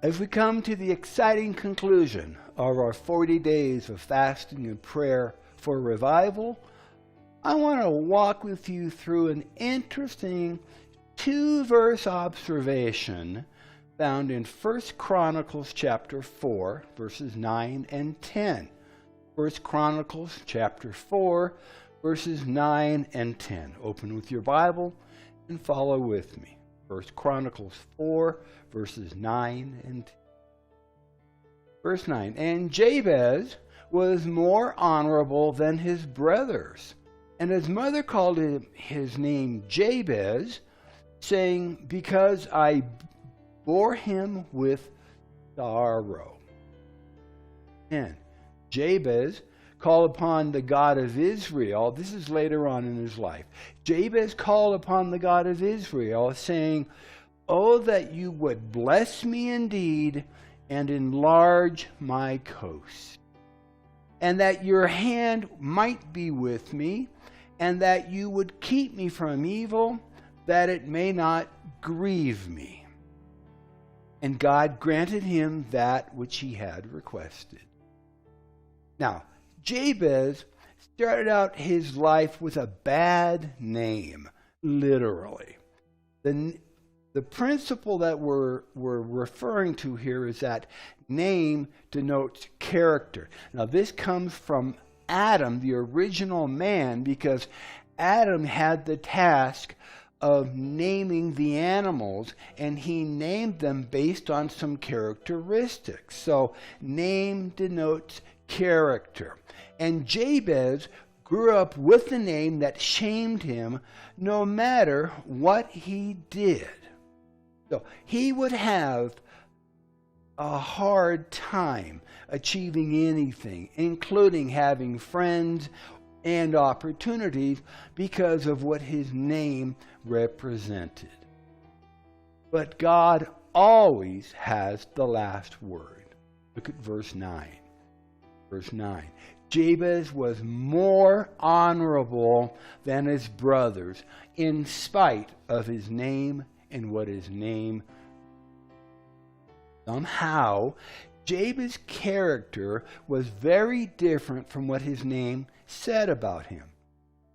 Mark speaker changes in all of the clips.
Speaker 1: As we come to the exciting conclusion of our 40 days of fasting and prayer for revival, I want to walk with you through an interesting 2-verse observation found in 1 Chronicles chapter 4, verses 9 and 10. 1 Chronicles chapter 4, verses 9 and 10. Open with your Bible and follow with me. 1 Chronicles 4, verses 9 and 10. Verse 9, and Jabez was more honorable than his brothers, and his mother called him his name Jabez, saying, because I bore him with sorrow. And Jabez called upon the God of Israel. This is later on in his life. Jabez called upon the God of Israel, saying, oh, that you would bless me indeed and enlarge my coast, and that your hand might be with me, and that you would keep me from evil, that it may not grieve me. And God granted him that which he had requested. Now, Jabez started out his life with a bad name, literally. The principle that we're referring to here is that name denotes character. Now, this comes from Adam, the original man, because Adam had the task of naming the animals, and he named them based on some characteristics. So, name denotes character. And Jabez grew up with a name that shamed him no matter what he did. So he would have a hard time achieving anything, including having friends and opportunities, because of what his name represented. But God always has the last word. Look at verse 9. Verse 9. Jabez was more honorable than his brothers, in spite of his name and what his name. Somehow, Jabez's character was very different from what his name said about him.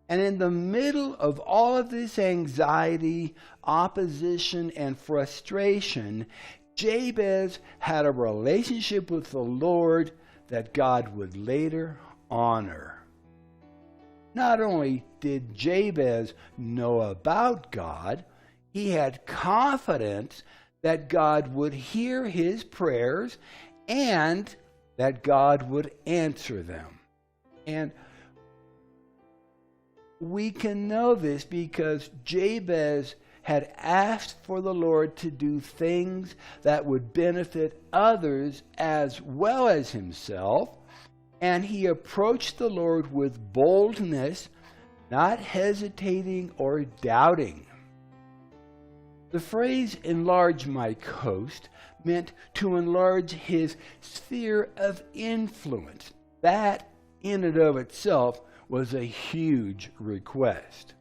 Speaker 1: And in the middle of all of this anxiety, opposition, and frustration, Jabez had a relationship with the Lord that God would later honor. Not only did Jabez know about God, he had confidence that God would hear his prayers and that God would answer them. And we can know this because Jabez had asked for the Lord to do things that would benefit others as well as himself, and he approached the Lord with boldness, not hesitating or doubting. The phrase, enlarge my coast, meant to enlarge his sphere of influence. That, in and of itself, was a huge request.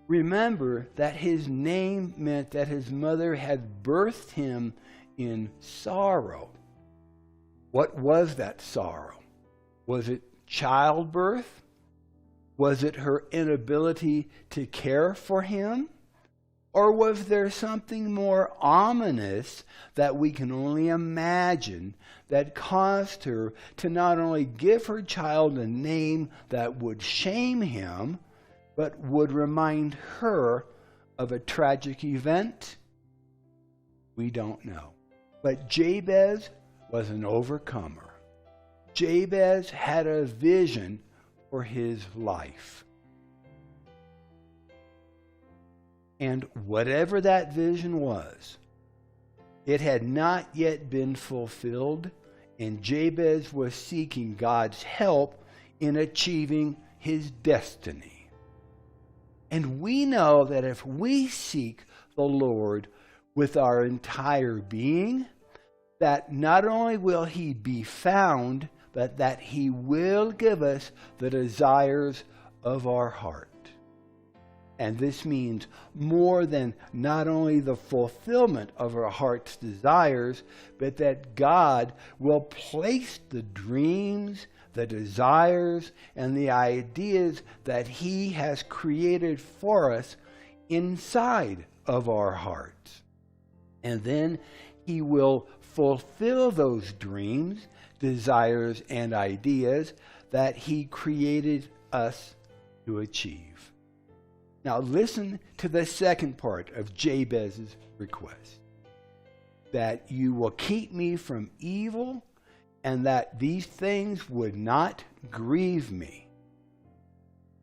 Speaker 1: Remember that his name meant that his mother had birthed him in sorrow. What was that sorrow? Was it childbirth? Was it her inability to care for him? Or was there something more ominous that we can only imagine that caused her to not only give her child a name that would shame him, but would remind her of a tragic event? We don't know. But Jabez was an overcomer. Jabez had a vision for his life. And whatever that vision was, it had not yet been fulfilled, and Jabez was seeking God's help in achieving his destiny. And we know that if we seek the Lord with our entire being, that not only will he be found, but that he will give us the desires of our heart. And this means more than not only the fulfillment of our heart's desires, but that God will place the dreams, the desires, and the ideas that He has created for us inside of our hearts. And then He will fulfill those dreams, desires, and ideas that He created us to achieve. Now listen to the second part of Jabez's request. That you will keep me from evil, and that these things would not grieve me.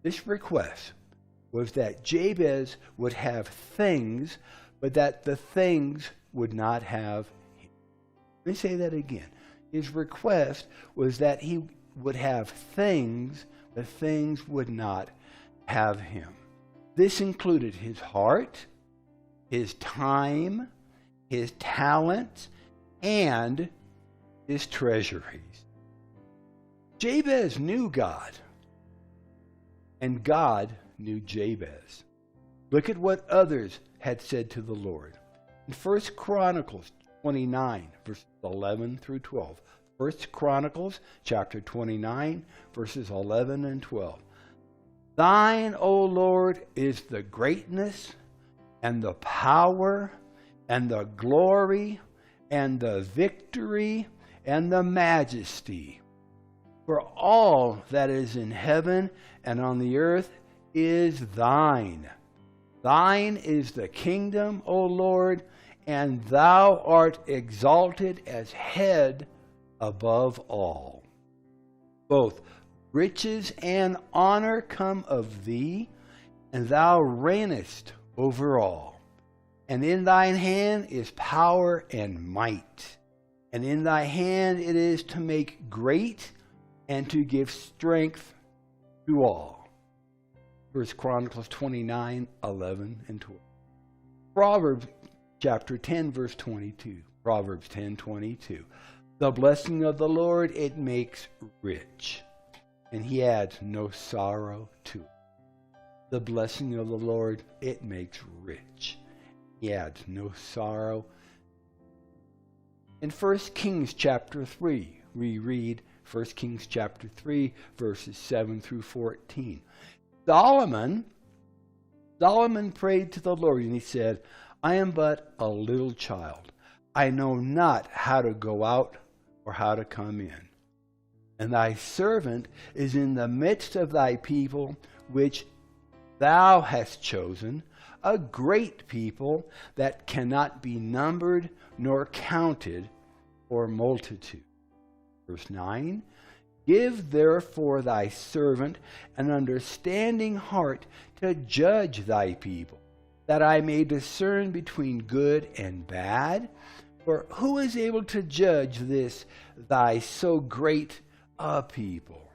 Speaker 1: This request was that Jabez would have things, but that the things would not have him. Let me say that again. His request was that he would have things, but things would not have him. This included his heart, his time, his talents, and his treasuries. Jabez knew God, and God knew Jabez. Look at what others had said to the Lord. In 1 Chronicles 29, verses 11 through 12. 1 Chronicles chapter 29, verses 11 and 12. Thine, O Lord, is the greatness and the power and the glory and the victory and the majesty. For all that is in heaven and on the earth is thine. Thine is the kingdom, O Lord, and thou art exalted as head above all. Both riches and honor come of thee, and thou reignest over all. And in thine hand is power and might. And in thy hand it is to make great and to give strength to all. 1 Chronicles 29, 11 and 12. Proverbs chapter 10, verse 22. Proverbs 10, 22. The blessing of the Lord, it makes rich, and He adds no sorrow to it. The blessing of the Lord, it makes rich. He adds no sorrow. In 1 Kings chapter 3, we read 1 Kings chapter 3, verses 7 through 14. Solomon prayed to the Lord, and he said, I am but a little child. I know not how to go out or how to come in. And thy servant is in the midst of thy people, which thou hast chosen, a great people that cannot be numbered nor counted for multitude. Verse 9, give therefore thy servant an understanding heart to judge thy people, that I may discern between good and bad. For who is able to judge this thy so great a people?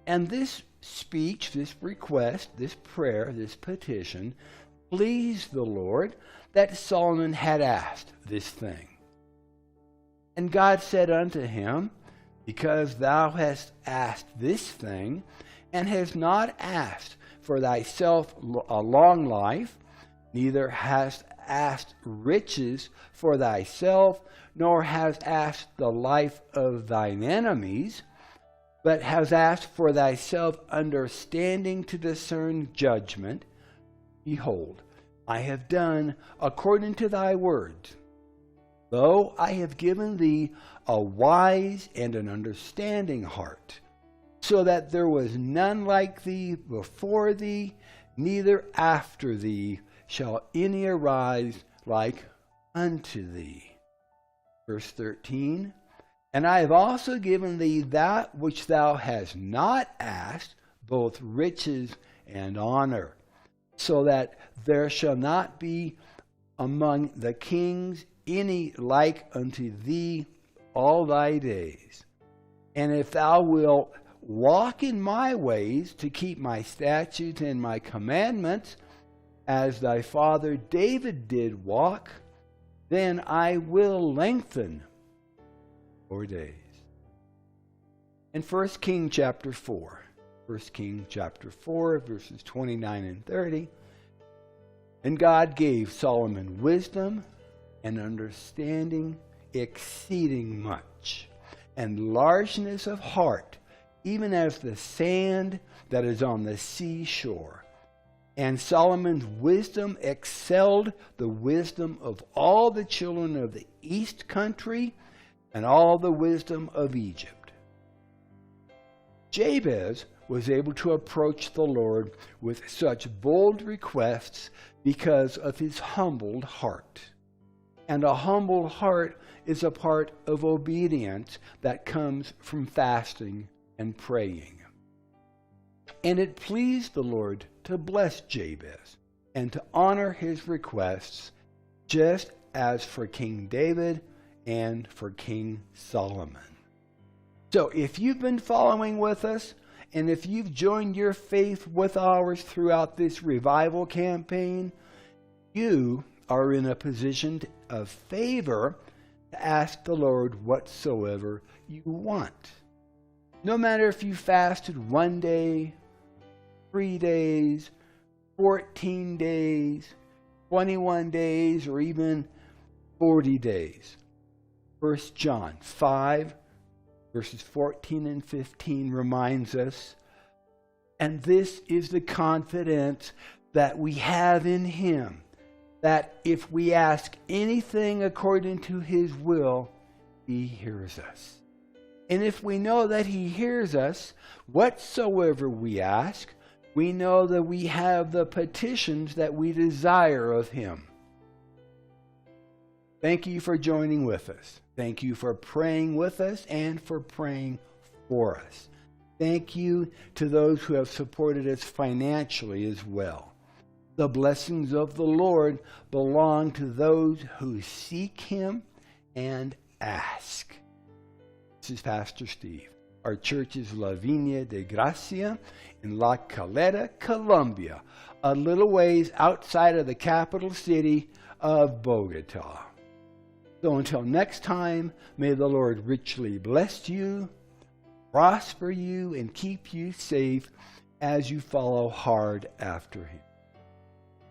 Speaker 1: And this speech, this request, this prayer, this petition pleased the Lord, that Solomon had asked this thing. And God said unto him, because thou hast asked this thing, and hast not asked for thyself a long life, neither hast asked riches for thyself, nor hast asked the life of thine enemies, but hast asked for thyself understanding to discern judgment. Behold, I have done according to thy words. Lo, I have given thee a wise and an understanding heart, so that there was none like thee before thee, neither after thee shall any arise like unto thee. Verse 13, and I have also given thee that which thou hast not asked, both riches and honor, so that there shall not be among the kings any like unto thee all thy days. And if thou wilt walk in my ways to keep my statutes and my commandments, as thy father David did walk, then I will lengthen your days. In 1 Kings chapter 4, 1 Kings chapter 4, verses 29 and 30. And God gave Solomon wisdom and understanding exceeding much, and largeness of heart, even as the sand that is on the seashore. And Solomon's wisdom excelled the wisdom of all the children of the east country and all the wisdom of Egypt. Jabez was able to approach the Lord with such bold requests because of his humbled heart. And a humbled heart is a part of obedience that comes from fasting and praying. And it pleased the Lord to bless Jabez and to honor his requests, just as for King David and for King Solomon. So if you've been following with us, and if you've joined your faith with ours throughout this revival campaign, you are in a position of favor to ask the Lord whatsoever you want. No matter if you fasted 1 day, 3 days, 14 days, 21 days, or even 40 days. 1 John 5, verses 14 and 15 reminds us, and this is the confidence that we have in him, that if we ask anything according to his will, he hears us. And if we know that he hears us, whatsoever we ask, we know that we have the petitions that we desire of him. Thank you for joining with us. Thank you for praying with us and for praying for us. Thank you to those who have supported us financially as well. The blessings of the Lord belong to those who seek him and ask. This is Pastor Steve. Our church is La Viña de Gracia in La Calera, Colombia, a little ways outside of the capital city of Bogotá. So until next time, may the Lord richly bless you, prosper you, and keep you safe as you follow hard after him.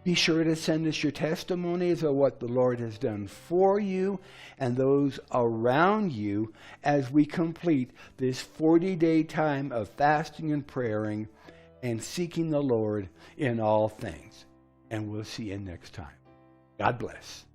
Speaker 1: Be sure to send us your testimonies of what the Lord has done for you and those around you as we complete this 40-day time of fasting and praying and seeking the Lord in all things. And we'll see you next time. God bless.